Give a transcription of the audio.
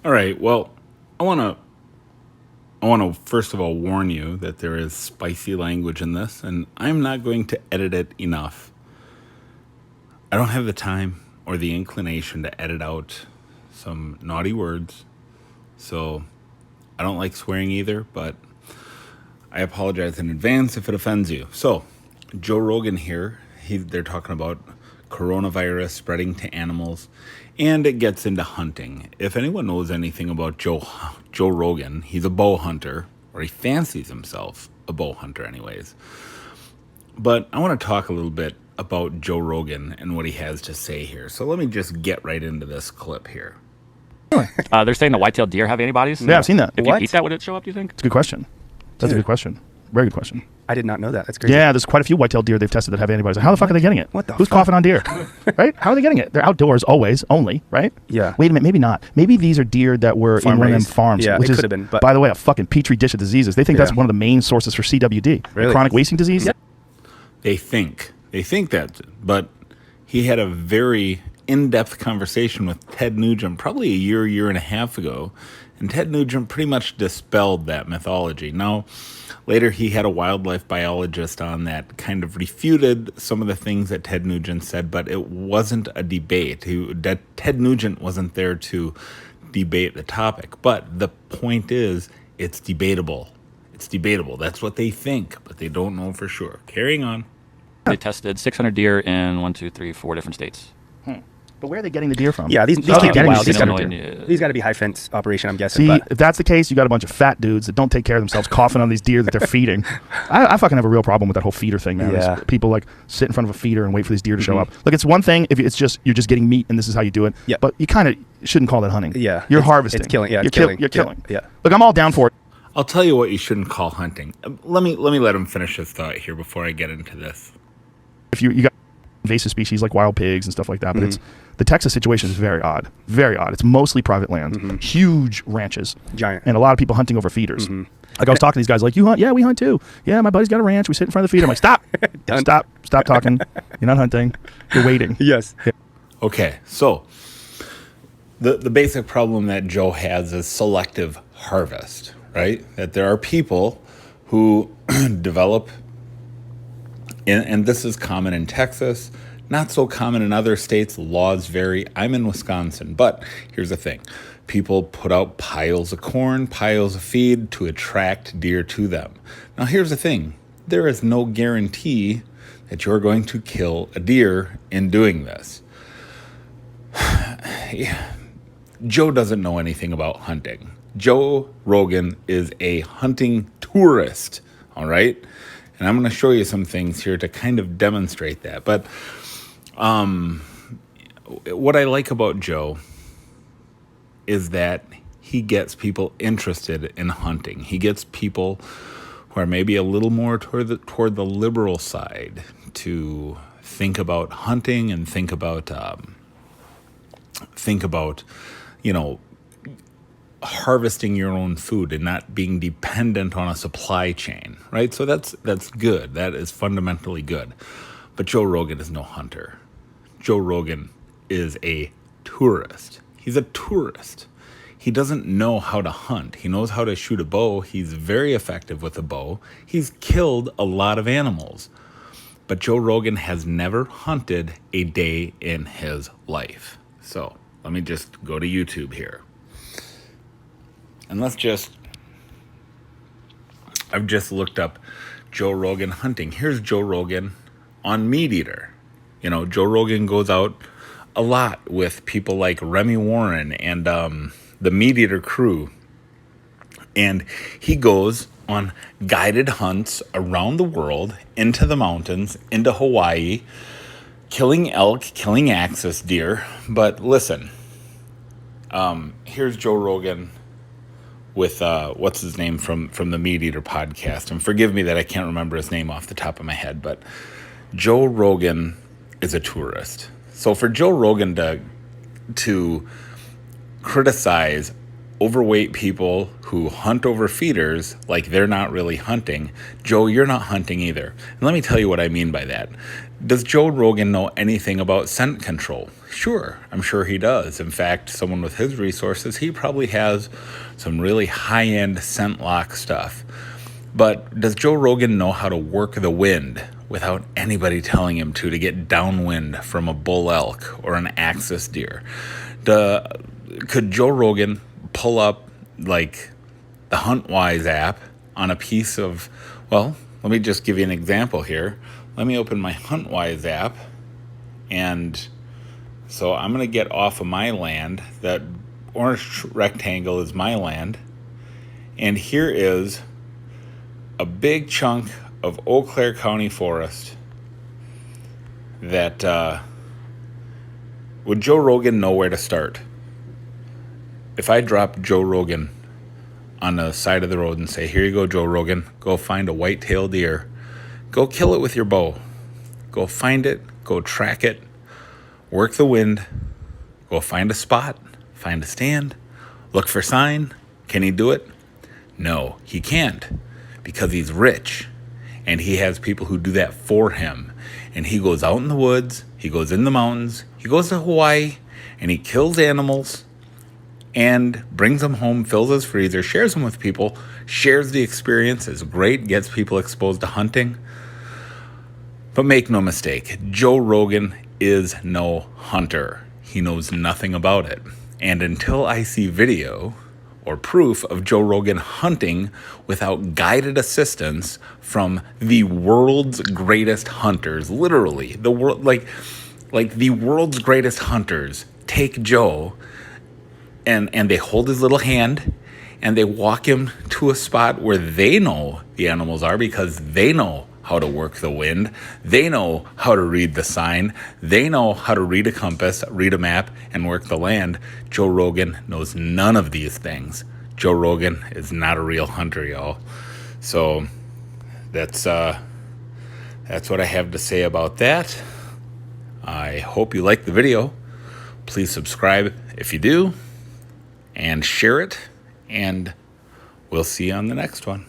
All right. Well, I want to I want to first of all warn you that there is spicy language in this, and I'm not going to edit it enough. I don't have the time or the inclination to edit out some naughty words, so I don't like swearing either, but I apologize in advance if it offends you. So, Joe Rogan here, they're talking about coronavirus spreading to animals, and it gets into hunting. If anyone knows anything about Joe Rogan, he's a bow hunter, or he fancies himself a bow hunter, anyways. But I want to talk a little bit about Joe Rogan and what he has to say here. So let me just get right into this clip here. They're saying the white-tailed deer have antibodies. Yeah, I've seen that. If you eat that, would it show up, do you think? It's a good question. That's a good question. Very good question. I did not know that. That's crazy. Yeah, there's quite a few white-tailed deer they've tested that have antibodies. How the fuck are they getting it? What the Who's fuck? coughing on deer? Right? How are they getting it? They're outdoors always, only, right? Yeah. Wait a minute, maybe not. Maybe these are deer that were Farm in one of them raised. farms. Yeah, which it is, could have been, but- by the way, a fucking petri dish of diseases. They think that's Yeah. one of the main sources for CWD, Really? chronic wasting disease. Yeah. They think that, but he had a very in-depth conversation with Ted Nugent probably a year and a half ago, and Ted Nugent pretty much dispelled that mythology. Now, later he had a wildlife biologist on that kind of refuted some of the things that Ted Nugent said, but it wasn't a debate. Ted Nugent wasn't there to debate the topic, but the point is, it's debatable. It's debatable. That's what they think, but they don't know for sure. Carrying on. They tested 600 deer in 4 different states. But where are they getting the deer from? Yeah, these Oh, can't be getting wild. these These deer. got to be high fence operation, I'm guessing. See, but if that's the case, you got a bunch of fat dudes that don't take care of themselves, coughing on these deer that they're feeding. I fucking have a real problem with that whole feeder thing, man. Yeah. It's people like sit in front of a feeder and wait for these deer to show up. Look, it's one thing if it's just you're just getting meat and this is how you do it. Yeah. But you kind of shouldn't call that hunting. Yeah. You're It's- harvesting. it's killing. Yeah, You're it's killing. You're Yeah, killing. yeah. Look, I'm all down for it. I'll tell you what you shouldn't call hunting. Let me let him finish his thought here before I get into this. If you got invasive species like wild pigs and stuff like that, but it's the Texas situation is very odd. Very odd. It's mostly private land, huge ranches, Giant. and a lot of people hunting over feeders. Like I was talking to these guys, like, you hunt? Yeah, we hunt too. Yeah, my buddy's got a ranch. We sit in front of the feeder. I'm like, stop, Done. stop talking. You're not hunting. You're waiting. yes. Okay, so the basic problem that Joe has is selective harvest, right? That there are people who develop, and this is common in Texas, not so common in other states. Laws vary. I'm in Wisconsin, but here's the thing. People put out piles of corn, piles of feed to attract deer to them. Now, here's the thing. There is no guarantee that you're going to kill a deer in doing this. Joe doesn't know anything about hunting. Joe Rogan is a hunting tourist, all right? And I'm going to show you some things here to kind of demonstrate that. But what I like about Joe is that he gets people interested in hunting. He gets people who are maybe a little more toward the liberal side to think about hunting and think about harvesting your own food and not being dependent on a supply chain, right? So that's good. That is fundamentally good. But Joe Rogan is no hunter. Joe Rogan is a tourist. He's a tourist. He doesn't know how to hunt. He knows how to shoot a bow. He's very effective with a bow. He's killed a lot of animals. But Joe Rogan has never hunted a day in his life. So let me just go to YouTube here. And I've just looked up Joe Rogan hunting. Here's Joe Rogan on Meat Eater. You know, Joe Rogan goes out a lot with people like Remy Warren and the Meat Eater crew. And he goes on guided hunts around the world, into the mountains, into Hawaii, killing elk, killing axis deer. But listen, here's Joe Rogan with what's his name from the Meat Eater podcast. And forgive me that I can't remember his name off the top of my head, but Joe Rogan is a tourist. So for Joe Rogan to criticize overweight people who hunt over feeders like they're not really hunting, Joe, you're not hunting either. And let me tell you what I mean by that. Does Joe Rogan know anything about scent control? Sure, I'm sure he does. In fact, someone with his resources, he probably has some really high-end scent lock stuff. But does Joe Rogan know how to work the wind without anybody telling him to get downwind from a bull elk or an axis deer? Could Joe Rogan pull up like the HuntWise app on a piece of, well, let me just give you an example here. Let me open my HuntWise app, and so I'm going to get off of my land. That orange rectangle is my land, and here is a big chunk of Eau Claire County forest that would Joe Rogan know where to start? If I drop Joe Rogan on the side of the road and say, here you go, Joe Rogan, go find a white-tailed deer. Go kill it with your bow. Go find it, go track it, work the wind, go find a spot, find a stand, look for sign. Can he do it? No, he can't, because he's rich and he has people who do that for him. And he goes out in the woods, he goes in the mountains, he goes to Hawaii, and he kills animals and brings them home, fills his freezer, shares them with people, shares the experience, is great, gets people exposed to hunting. But make no mistake, Joe Rogan is no hunter. He knows nothing about it. And until I see video or proof of Joe Rogan hunting without guided assistance from the world's greatest hunters, literally, the world, like the world's greatest hunters take Joe and they hold his little hand and they walk him to a spot where they know the animals are, because they know how to work the wind. They know how to read the sign. They know how to read a compass, read a map, and work the land. Joe Rogan knows none of these things. Joe Rogan is not a real hunter, y'all. So that's what I have to say about that. I hope you like the video. Please subscribe if you do, and share it, and we'll see you on the next one.